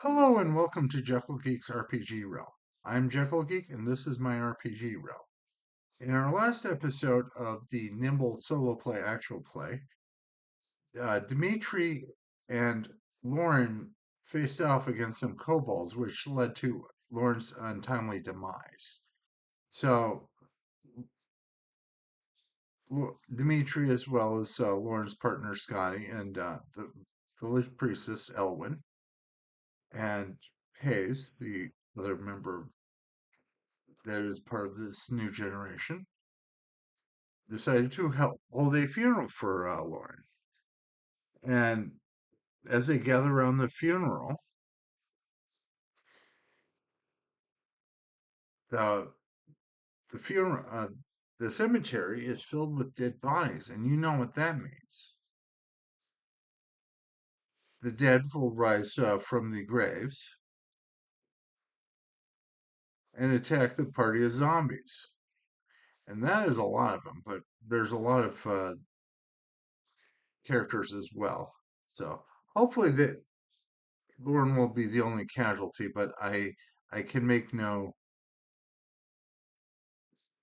Hello and welcome to Jekyll Geek's RPG Realm. I'm Jekyll Geek and this is my RPG Realm. In our last episode of the Nimble solo play actual play, Dimitri and Lauren faced off against some kobolds, which led to Lauren's untimely demise. So, Dimitri, as well as Lauren's partner Skadi, and the village priestess Elwyn, and Hayes, the other member that is part of this new generation, decided to help hold a funeral for Lauren. And as they gather around the funeral, the the funeral the cemetery is filled with dead bodies, and you know what that means. The dead will rise from the graves and attack the party of zombies, and that is a lot of them. But there's a lot of characters as well. So hopefully that Lauren will be the only casualty, but I can make no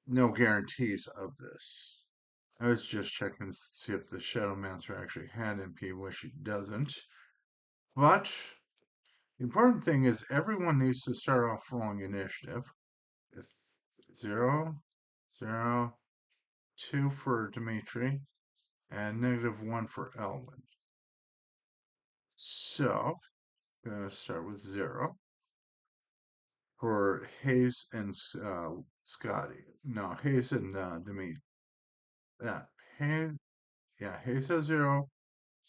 guarantees of this. I was just checking to see if the Shadowmancer actually had MP, which he doesn't. But the important thing is everyone needs to start off rolling initiative. With 0, 0, 2 for Dimitri, and -1 for Elwyn. So, I'm going to start with 0 for Hayes and Skadi. No, Hayes and Dimitri. Yeah, Hayes, yeah, Hayes has 0.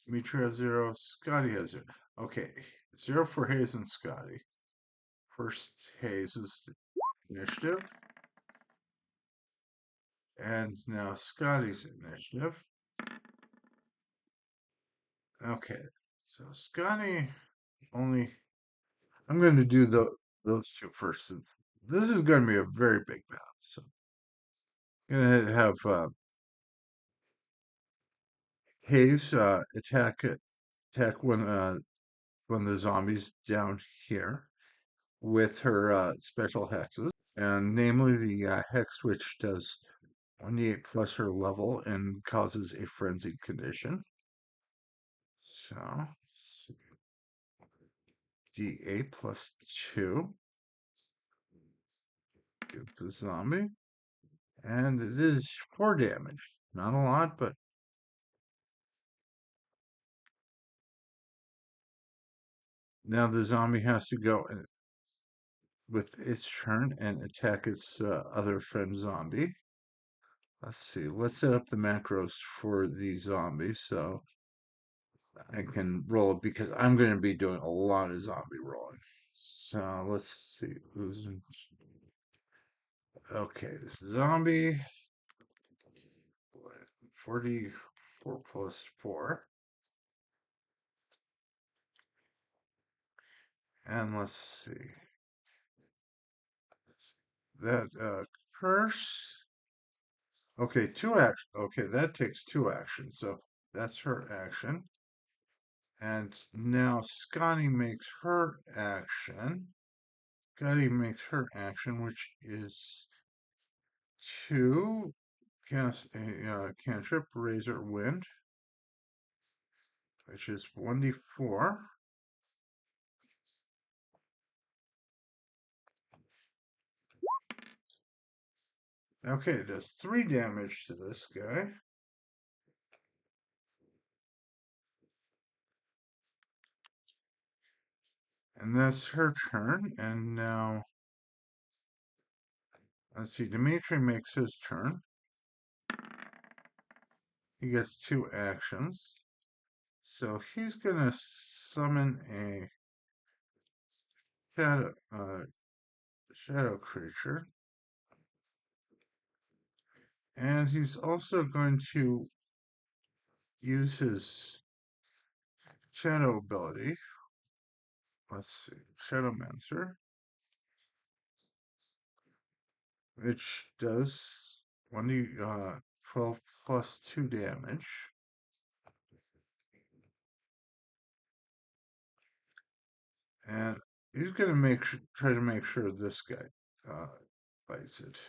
Dimitri has 0. Skadi has 0. Okay, 0 for Hayes and Skadi. First, Hayes is initiative. And now Scotty's initiative. Okay, so Scotty only. I'm going to do those two first since this is going to be a very big battle. So I'm going to have Hayes attack one of the zombies down here with her special hexes, and namely the hex which does 1d8 plus her level and causes a frenzied condition. So, d8 plus 2 against the zombie. And it is 4 damage. Not a lot, but now the zombie has to go with its turn and attack its other friend zombie. Let's see. Let's set up the macros for the zombie so I can roll it because I'm going to be doing a lot of zombie rolling. So let's see who's okay. This zombie 44 plus 4, and let's see that curse. Okay, 2 action. Okay, that takes 2 actions. So that's her action. And now Scotty makes her action. Scotty makes her action, which is to cast a cantrip, Razor Wind, which is 1d4. Okay, it does 3 damage to this guy. And that's her turn. And now, let's see, Dimitri makes his turn. He gets 2 actions. So he's going to summon a shadow creature. And he's also going to use his shadow ability. Let's see, Shadowmancer, which does 12 plus 2 damage. And he's gonna try to make sure this guy uh, bites it.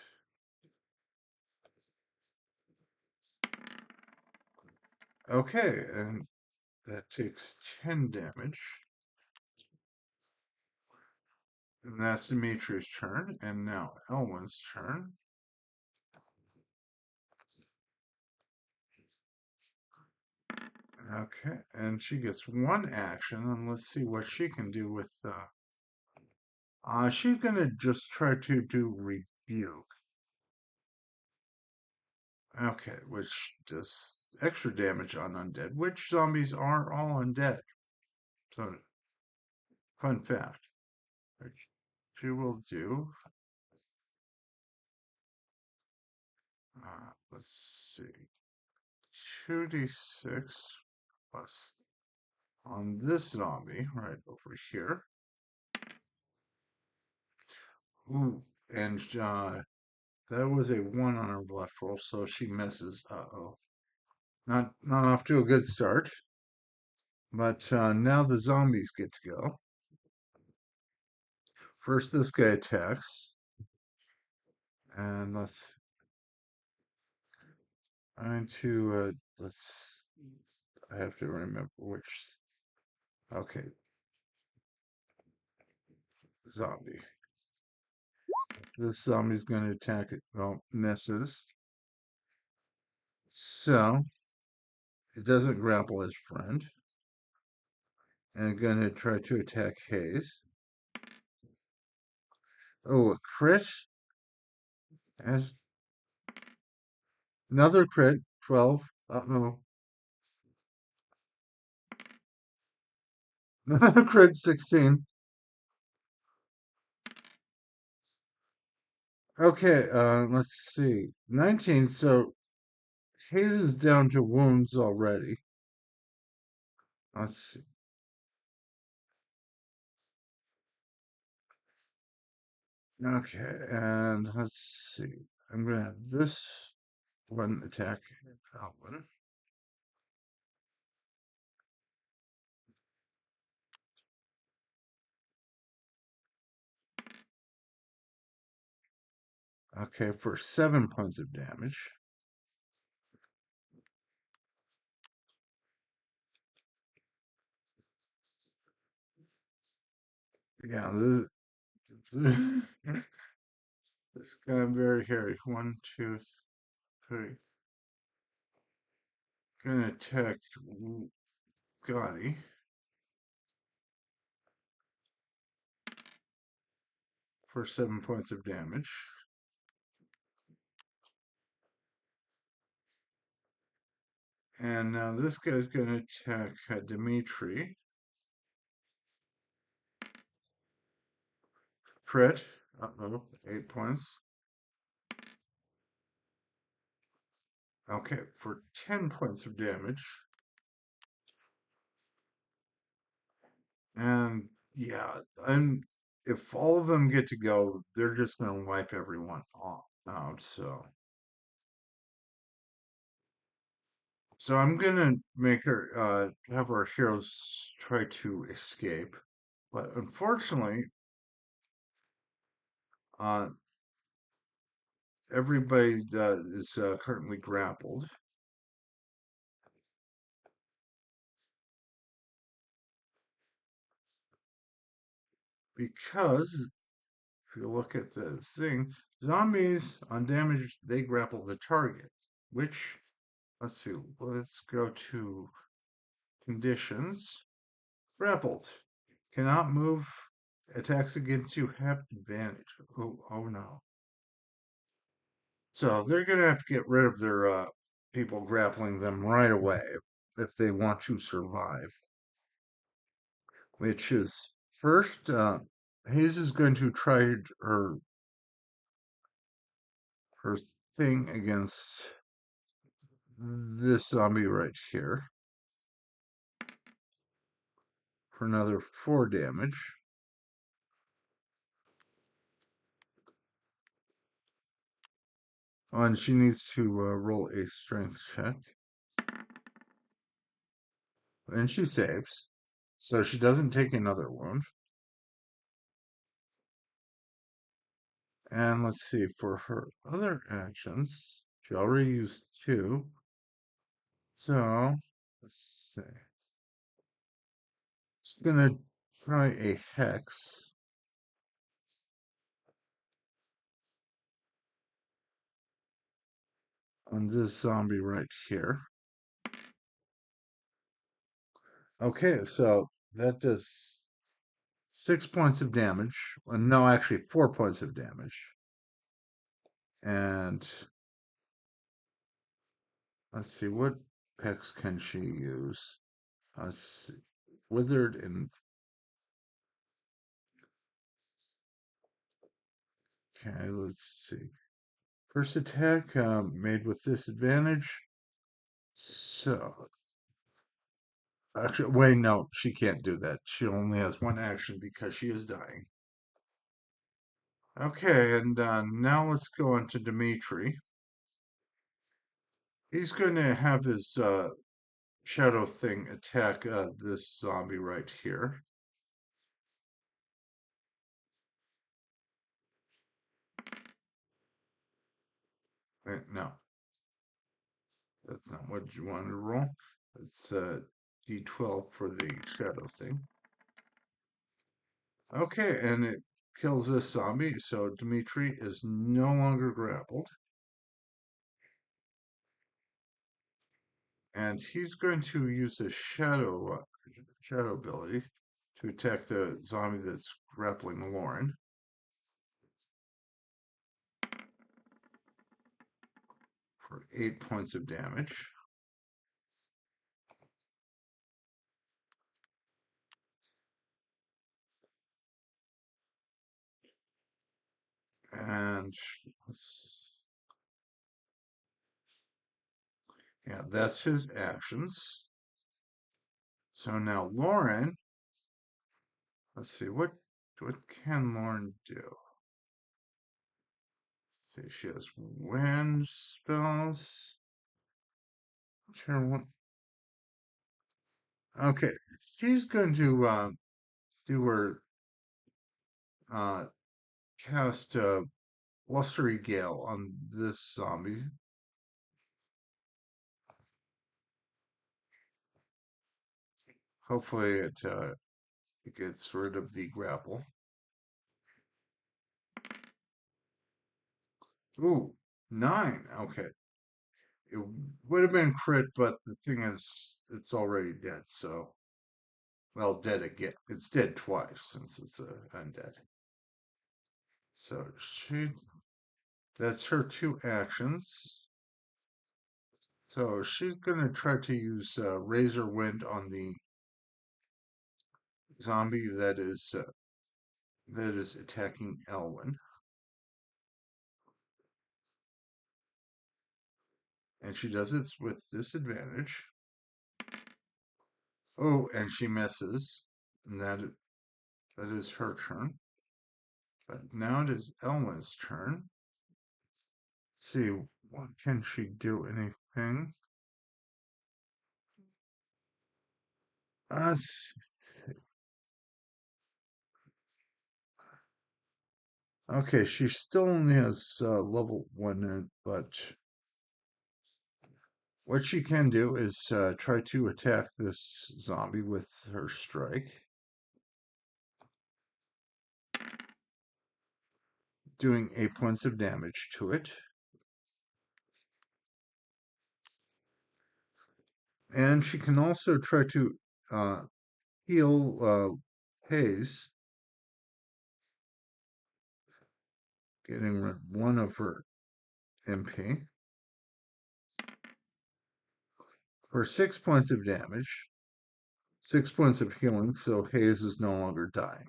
Okay, and that takes 10 damage. And that's Dimitri's turn. And now Elwyn's turn. Okay, and she gets one action, and let's see what she can do with. She's gonna just try to do rebuke. Okay, which does extra damage on undead, which zombies are all undead. So, fun fact. Which she will do. Let's see, 2d6 plus on this zombie right over here. Ooh, and that was a 1 on her bluff roll, so she misses. Uh-oh. Not off to a good start. But now the zombies get to go. First, this guy attacks. And I have to remember which. Okay, zombie. This zombie's going to attack it. Well, misses. So, it doesn't grapple his friend. And going to try to attack Hayes. Oh, a crit. And another crit. 12. Uh-oh. Another crit. 16. Okay, let's see. 19. So, Hayes is down to wounds already. Let's see. Okay, and let's see. I'm gonna have this one attack that one. Okay, for 7 points of damage. Yeah, this, this guy very hairy. One, two, three. Gonna attack Skadi for 7 points of damage. And now this guy's gonna attack Dimitri. Crit. Uh-oh, 8 points. Okay, for 10 points of damage. And yeah, and if all of them get to go, they're just gonna wipe everyone out. So I'm gonna make her have our heroes try to escape, but unfortunately, uh, everybody is currently grappled because if you look at the thing, zombies on damage they grapple the target, which let's see, let's go to conditions. Grappled. Cannot move. Attacks against you have advantage. Oh no. So they're gonna have to get rid of their people grappling them right away if they want to survive. Which is first, Hayes is going to try her thing against this zombie right here for another 4 damage. Oh, and she needs to roll a strength check. And she saves. So she doesn't take another wound. And let's see, for her other actions, she already used two. So, let's see. It's gonna try a hex on this zombie right here. Okay, so that does 6 points of damage. No, actually, 4 points of damage. And let's see, what hex can she use? Let's see. Withered and okay, let's see. First attack made with disadvantage. So, actually, wait, no, she can't do that. She only has one action because she is dying. Okay, and now let's go on to Dimitri. He's going to have his shadow thing attack this zombie right here. Wait, no, that's not what you want to roll. It's D12 for the shadow thing. Okay, and it kills this zombie, so Dimitri is no longer grappled. And he's going to use a shadow ability to attack the zombie that's grappling Lauren for 8 points of damage. And yeah, that's his actions. So now Lauren, let's see, what can Lauren do? See, she has wind spells. Sure, what? Okay, she's going to do her uh, cast blustery gale on this zombie. Hopefully, it gets rid of the grapple. Ooh, 9. Okay, it would have been crit, but the thing is, it's already dead. So, well, dead again. It's dead twice since it's undead. So that's her two actions. So she's gonna try to use Razor Wind on the zombie that is attacking Elwyn, and she does it with disadvantage. Oh, and she misses, and that is her turn. But now it is Elwyn's turn. Let's see, what can she do? Anything? Uh, okay, she still only has level 1, but what she can do is try to attack this zombie with her strike, doing 8 points of damage to it. And she can also try to uh, heal Hayes, getting rid of one of her MP for 6 points of damage, 6 points of healing, so Hayes is no longer dying.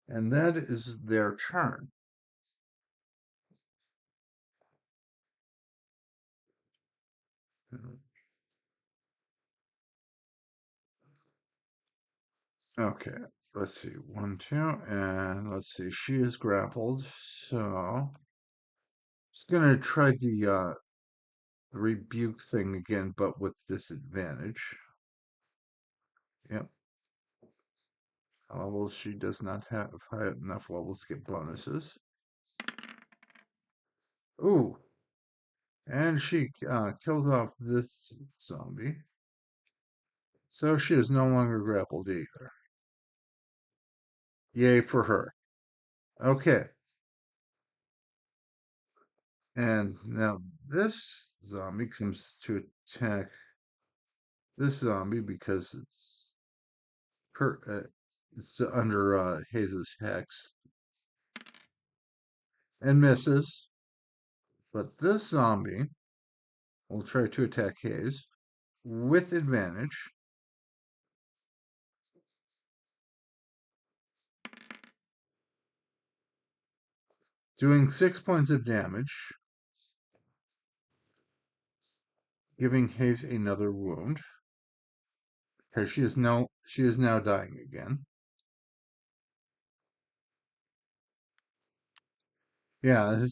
And that is their turn. Okay, let's see. 1, 2, and let's see. She is grappled, so just gonna try the rebuke thing again, but with disadvantage. Yep. Levels she does not have high enough levels to get bonuses. Ooh, and she kills off this zombie. So she is no longer grappled either. Yay for her. Okay, and now this zombie comes to attack this zombie because per, uh, it's under Hayes's hex and misses. But this zombie will try to attack Hayes with advantage, doing 6 points of damage, giving Hayes another wound because she is now dying again. Yeah,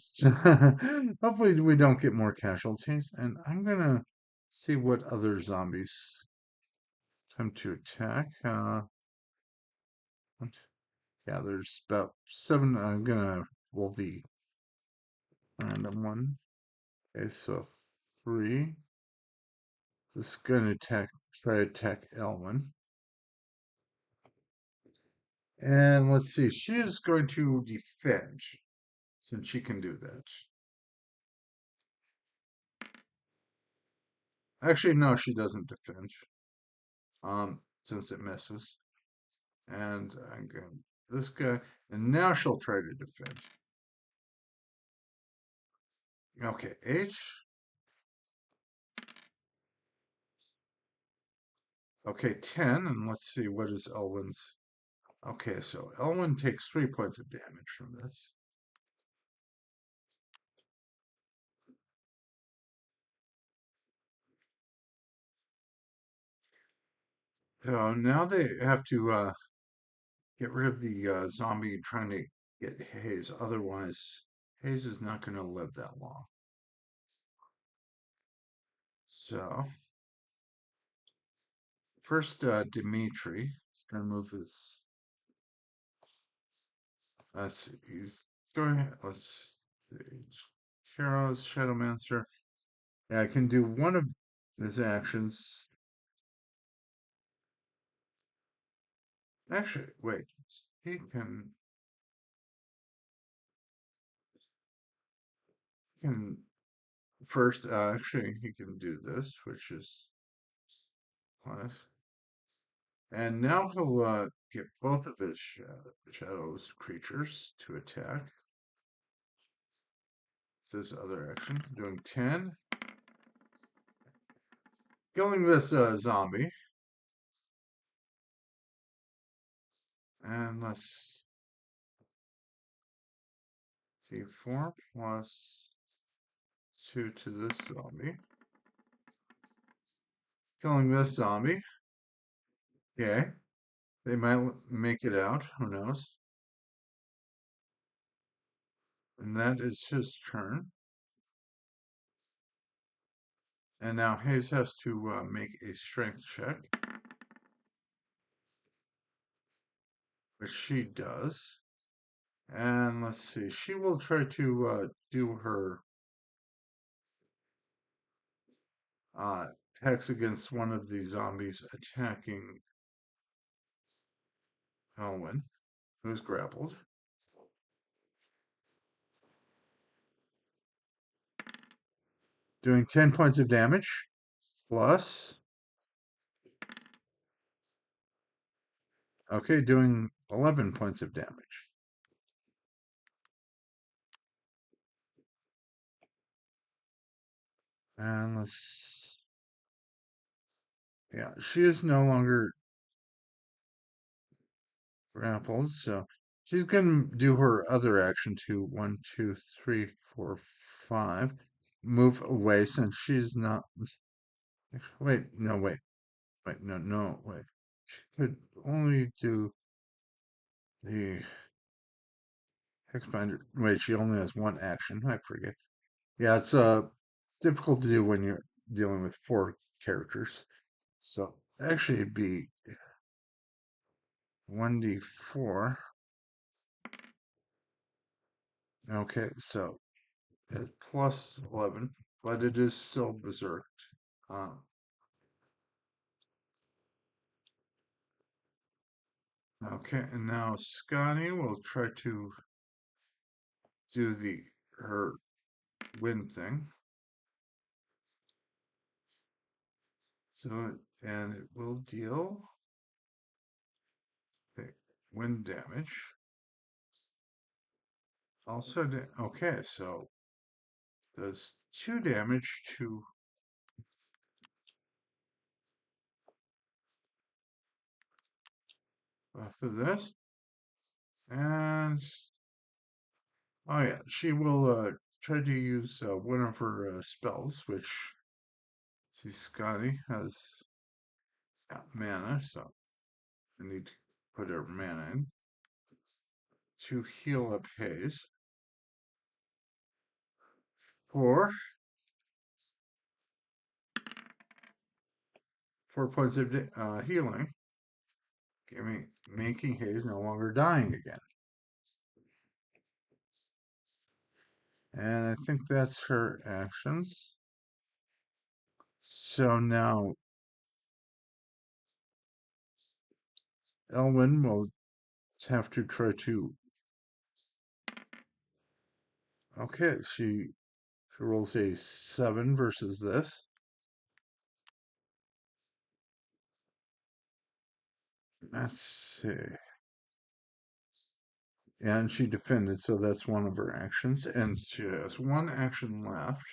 hopefully we don't get more casualties. And I'm gonna see what other zombies come to attack. Yeah, there's about seven. I'm gonna roll the random one. Okay, so three. This is gonna try to attack Elwyn. And let's see, she is going to defend since she can do that. Actually, no, she doesn't defend. Since it misses. And I'm going this guy, and now she'll try to defend. Okay, H. Okay, 10, and let's see what is Elwyn's. Okay, so Elwyn takes 3 points of damage from this. So now they have to get rid of the zombie trying to get Hayes. Otherwise, Hayes is not going to live that long. So first, Dimitri is going to move his. He's going. Let's see. Heroes, Shadowmancer. Yeah, I can do one of his actions. Actually, wait. He can first. Actually, he can do this, which is nice. And now he'll get both of his shadows creatures to attack. This other action, doing 10, killing this zombie. And let's see, 4 plus 2 to this zombie. Killing this zombie. Okay. They might make it out. Who knows? And that is his turn. And now Hayes has to make a strength check, which she does. And let's see, she will try to do her attacks against one of the zombies attacking Elwyn, who's grappled. Doing 10 points of damage, plus, okay, doing 11 points of damage. And let's, yeah, she is no longer grappled, so she's going to do her other action to 1, 2, 3, 4, 5. Move away since she's not. Wait, no, wait, no, wait. She could only do the Hexbinder. Wait, she only has one action. I forget. Yeah, it's difficult to do when you're dealing with 4 characters. So actually, it'd be 1d4. Okay, so at plus 11, but it is still berserked. Okay, and now Skadi will try to do her wind thing. So, and it will deal wind damage. Also, okay, so does 2 damage to for this, and oh yeah, she will try to use one of her spells, which see Scotty has mana, so I need to put her mana in to heal up Haze for 4 points of healing, making Haze no longer dying again. And I think that's her actions. So now Elwyn will have to try to. Okay, she rolls a 7 versus this. Let's see. And she defended, so that's one of her actions. And she has one action left.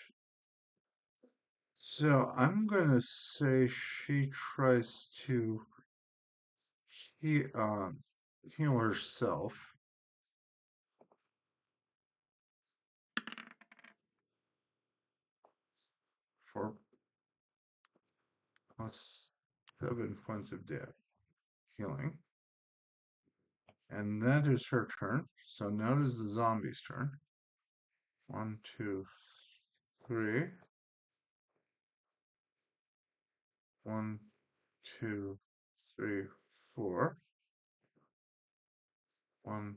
So I'm going to say she tries to heal herself. For plus 7 points of healing. And that is her turn. So now it is the zombie's turn. 1, 2, 3. 1, 2, 3, 4. 1,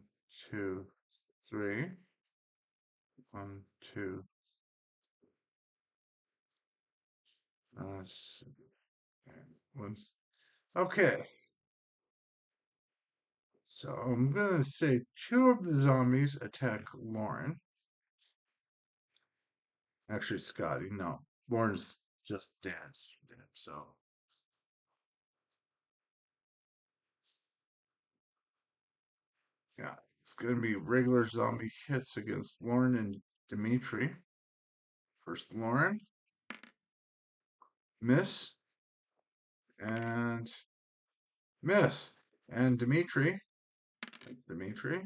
2, 3. 1, 2. Okay. So I'm gonna say 2 of the zombies attack Lauren. Actually, Scotty. No, Lauren's just dead. So yeah, it's gonna be regular zombie hits against Lauren and Dimitri. First, Lauren, miss, and miss, and Dimitri. That's Dimitri.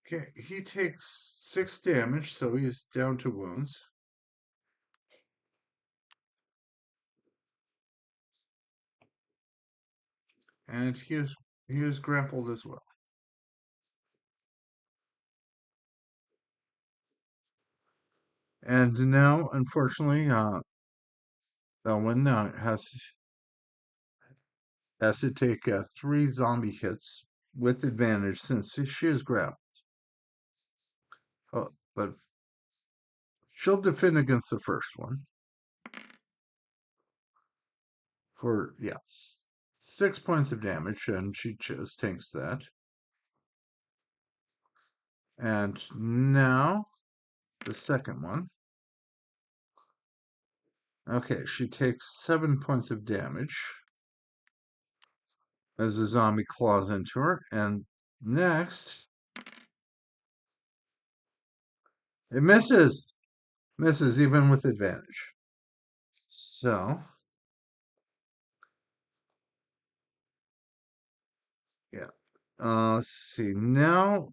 Okay, he takes 6 damage, so he's down to wounds. And he is grappled as well. And now, unfortunately, Elwyn has to take 3 zombie hits with advantage since she is grappled. But she'll defend against the first one for, yes, 6 points of damage, and she just tanks that. And now, the second one. Okay, she takes 7 points of damage as the zombie claws into her. And next, it misses. Misses even with advantage. So, yeah. Let's see. Now,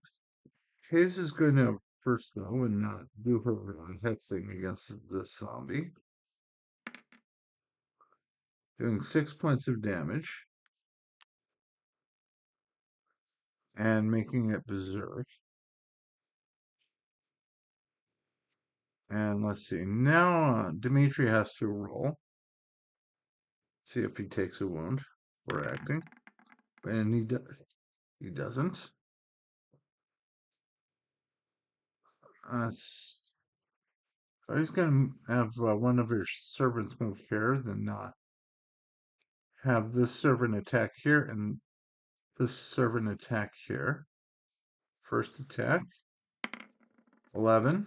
Hayes is going to first go and do her hexing against the zombie. Doing 6 points of damage. And making it berserk. And let's see. Now, Dimitri has to roll. See if he takes a wound for acting. And he doesn't. So he's going to have one of your servants move here, then have this servant attack here and this servant attack here. First attack, 11,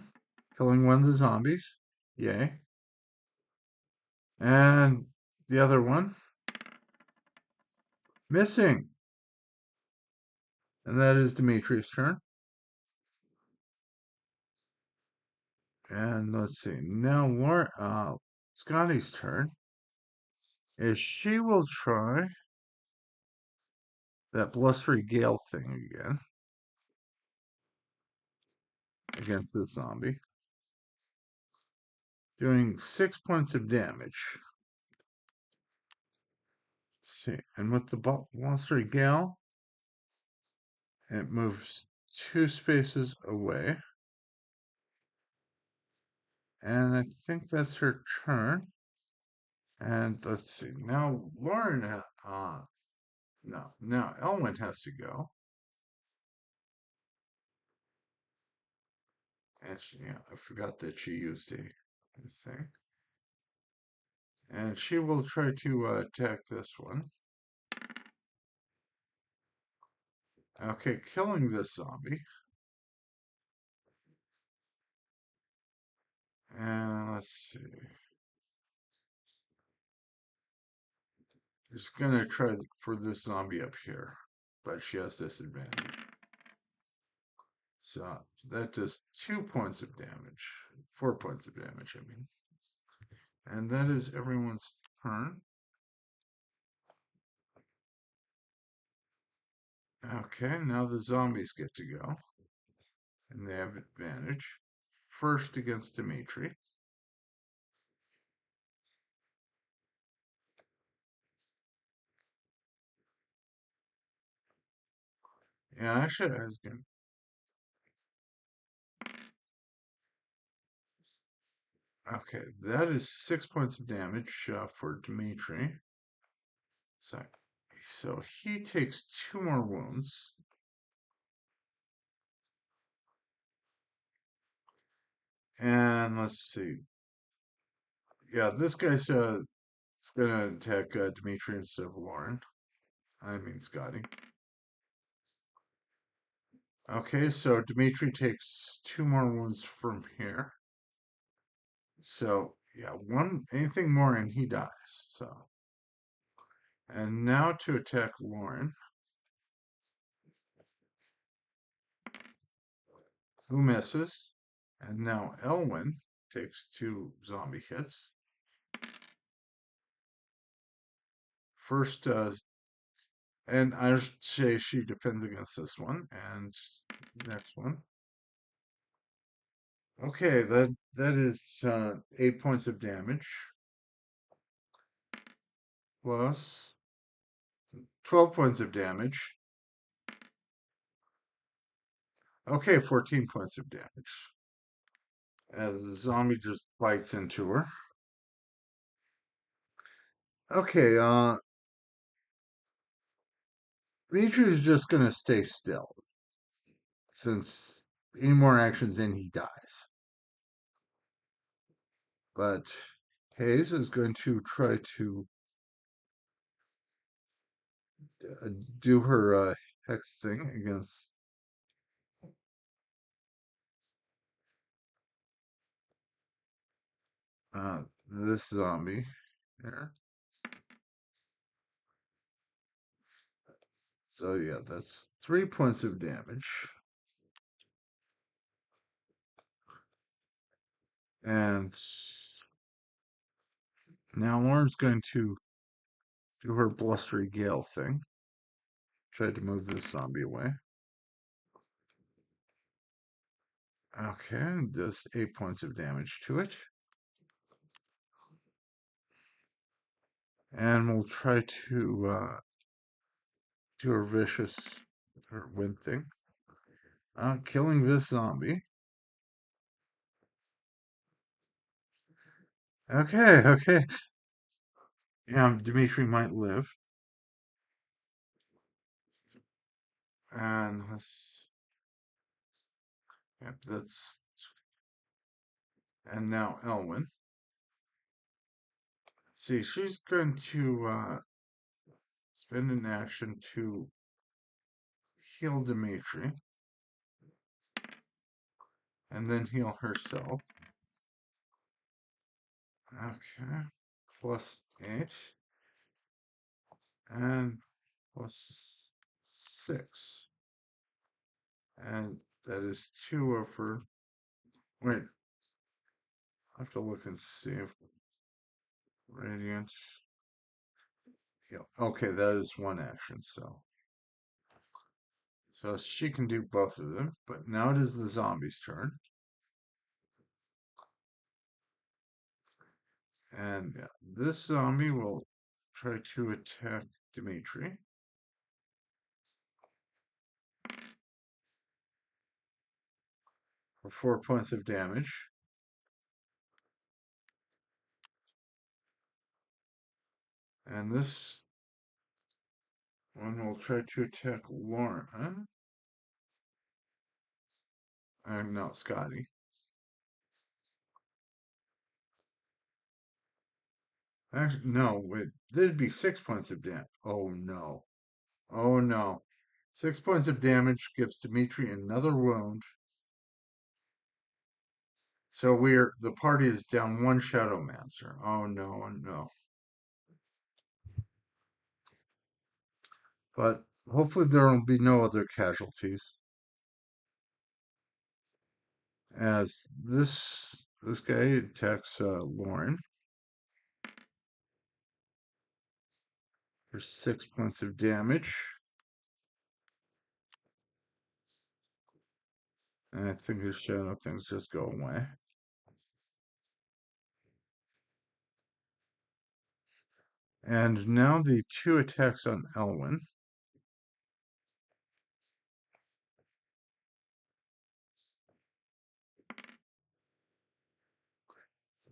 killing one of the zombies. Yay. And the other one, missing. And that is Dimitri's turn. And let's see, now Skadi's turn is she will try that blustery gale thing again against this zombie, doing 6 points of damage. Let's see, and with the blustery gale, it moves 2 spaces away. And I think that's her turn. And let's see, now Lauren, no, now Elwyn has to go. And yeah, I forgot that she used a thing. And she will try to attack this one. Okay, killing this zombie. And let's see. She's gonna try for this zombie up here, but she has disadvantage. So that does 2 points of damage. 4 points of damage, I mean. And that is everyone's turn. Okay, now the zombies get to go. And they have advantage. First against Dimitri. Yeah, actually, I was gonna. Okay, that is 6 points of damage for Dimitri. So he takes 2 more wounds. And let's see. Yeah, this guy's gonna attack Dimitri instead of Lauren. I mean Skadi. Okay, so Dimitri takes 2 more wounds from here. So yeah, anything more and he dies. So and now to attack Lauren, who misses. And now Elwyn takes 2 zombie hits. First, and I say she defends against this one, and next one. Okay, that is 8 points of damage plus 12 points of damage. Okay, 14 points of damage as the zombie just bites into her. Okay, Dimitri is just gonna stay still since any more actions then he dies. But Hayes is going to try to do her hex thing against this zombie here. So yeah, that's 3 points of damage. And now Lauren's going to do her blustery gale thing. Try to move this zombie away. Okay, does 8 points of damage to it. And we'll try to do her her wind thing. Killing this zombie. Okay. Yeah, Dimitri might live. And yep, that's And now Elwyn. See, she's going to spend an action to heal Dimitri and then heal herself. Okay. +8 and +6. And that is 2 of her. Wait, I have to look and see if Radiant heal. Okay, that is one action, so she can do both of them. But now it is the zombie's turn. And this zombie will try to attack Dimitri for 4 points of damage. And this one will try to attack Lauren. No, Skadi. Actually, no, wait. There'd be 6 points of damage. Oh no. Oh no. 6 points of damage gives Dimitri another wound. So the party is down one Shadowmancer. Oh no, no. But hopefully there will be no other casualties. As this guy attacks Lauren for 6 points of damage. And I think his shadow things just go away. And now the 2 attacks on Elwyn.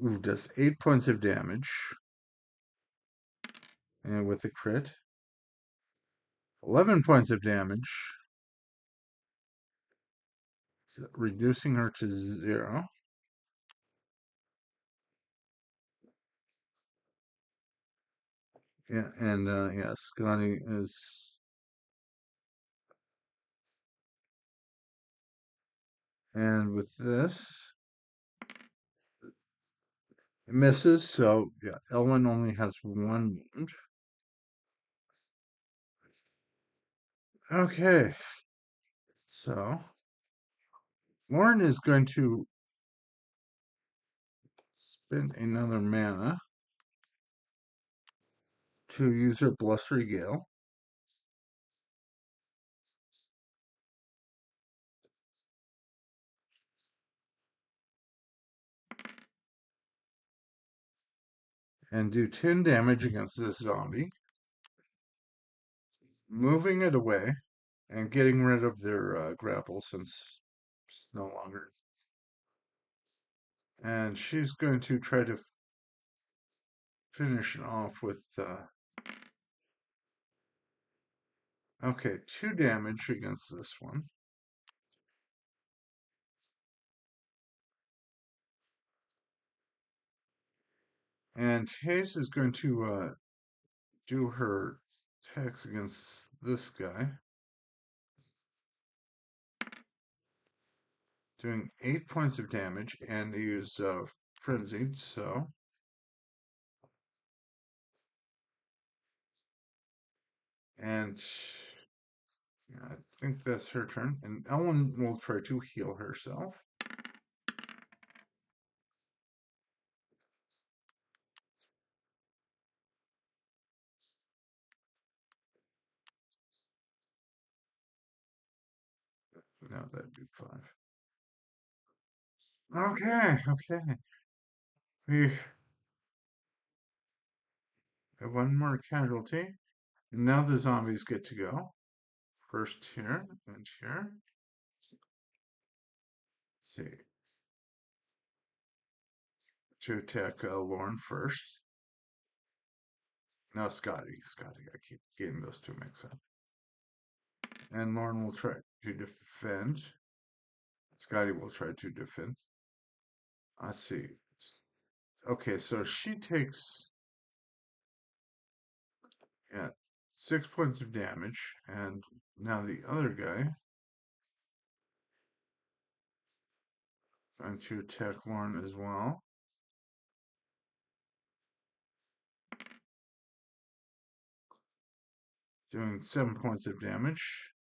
Ooh, does 8 points of damage. And with a crit. 11 points of damage. Reducing her to 0. Yeah, and yeah, Skadi is. And with this, it misses. So yeah, Elwyn only has 1 wound. Okay, so Lauren is going to spend another mana to use her Blustery Gale. And do 10 damage against this zombie, moving it away and getting rid of their grapple since it's no longer. And she's going to try to finish it off with. Okay, 2 damage against this one. And Hayes is going to do her attacks against this guy, doing 8 points of damage, and use Frenzied, so. And yeah, I think that's her turn. And Ellen will try to heal herself. No, that'd be 5. Okay, okay. We have 1 more casualty. And now the zombies get to go. First here and here. Let's see. To attack Lauren first. No, Skadi. Skadi. I keep getting those two mixed up. And Lauren will try to defend. Skadi will try to defend. Let's see. Okay, so she takes, yeah, 6 points of damage, and now the other guy trying to attack Lauren as well, doing 7 points of damage,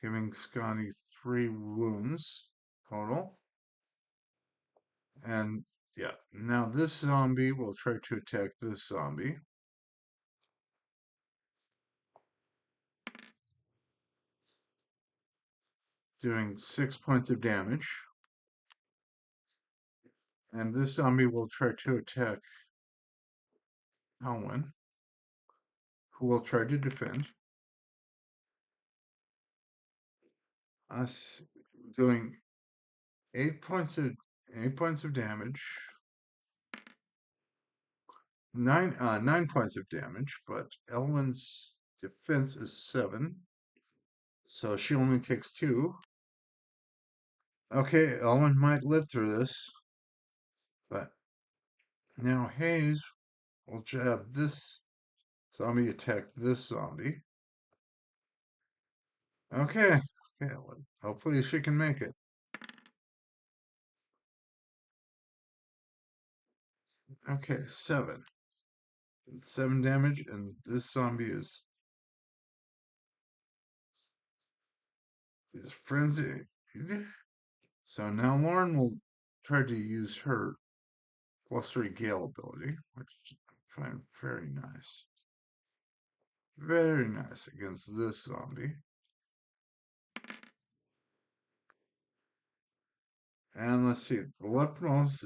giving Scotty 3 wounds total. And yeah, now this zombie will try to attack this zombie, doing 6 points of damage. And this zombie will try to attack Elwyn, who will try to defend. Us doing 8 points of damage, 9 points of damage, but Elwyn's defense is 7, so she only takes 2. Okay, Elwyn might live through this, but now Hayes will have this zombie attack this zombie. Okay, well, hopefully she can make it. Okay, 7 damage, and this zombie is frenzied. So now Lauren will try to use her +3 Gale ability, which I find very nice. Very nice against this zombie. And let's see, the leftmost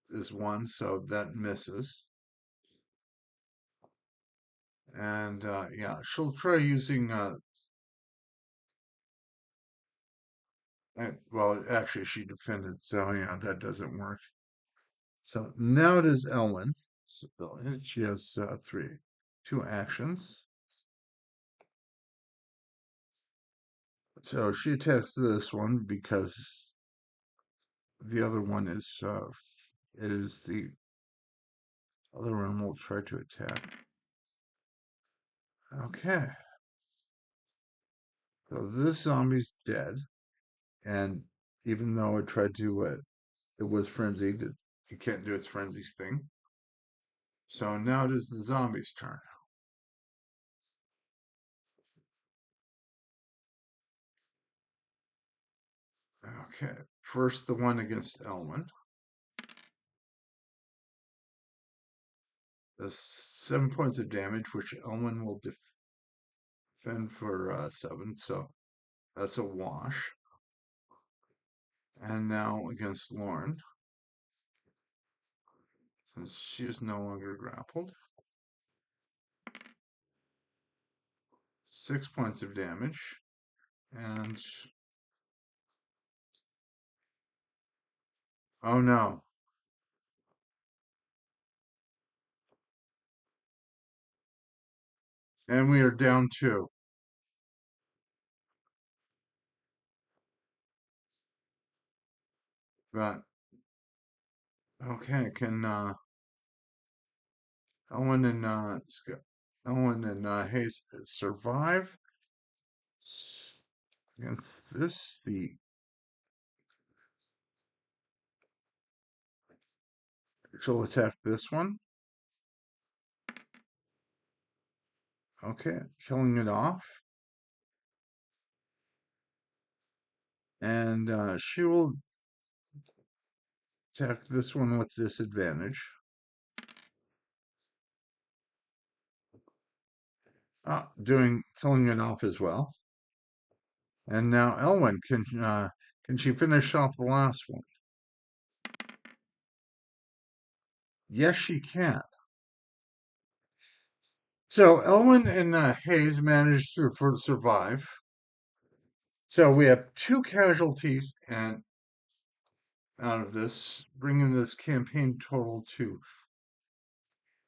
is 1, so that misses. And yeah, she'll try using well, actually she defended, so yeah, that doesn't work. So now it is Ellen. Civilian. She has 2 actions. So she attacks this one because the other one is it is the other one will try to attack. Okay. So this zombie's dead, and even though it tried to it was frenzied, it can't do its frenzies thing. So now it is the zombie's turn. Okay. First the one against Elwyn. Does 7 points of damage, which Elwyn will defend for 7, so that's a wash. And now against Lauren, since she is no longer grappled, 6 points of damage. And oh no. And we are down 2. But okay, can Owen and Owen and Hayes survive against this? The she'll attack this one. Okay, killing it off. And she will attack this one with disadvantage. Killing it off as well. And now Elwyn can she finish off the last one? Yes, she can. So Elwyn and Hayes managed to survive. So we have 2 casualties and out of this, bringing this campaign total to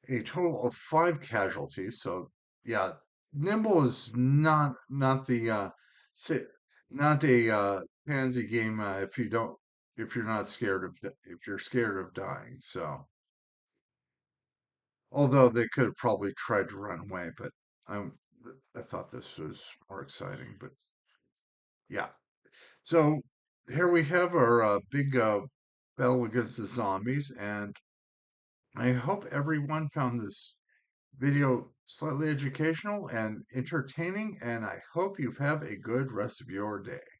a total of 5 casualties. So yeah, Nimble is not the not a pansy game if you don't if you're not scared of if you're scared of dying. So, although they could have probably tried to run away, but I I thought this was more exciting. But yeah, so here we have our big battle against the zombies, and I hope everyone found this video slightly educational and entertaining, and I hope you have a good rest of your day.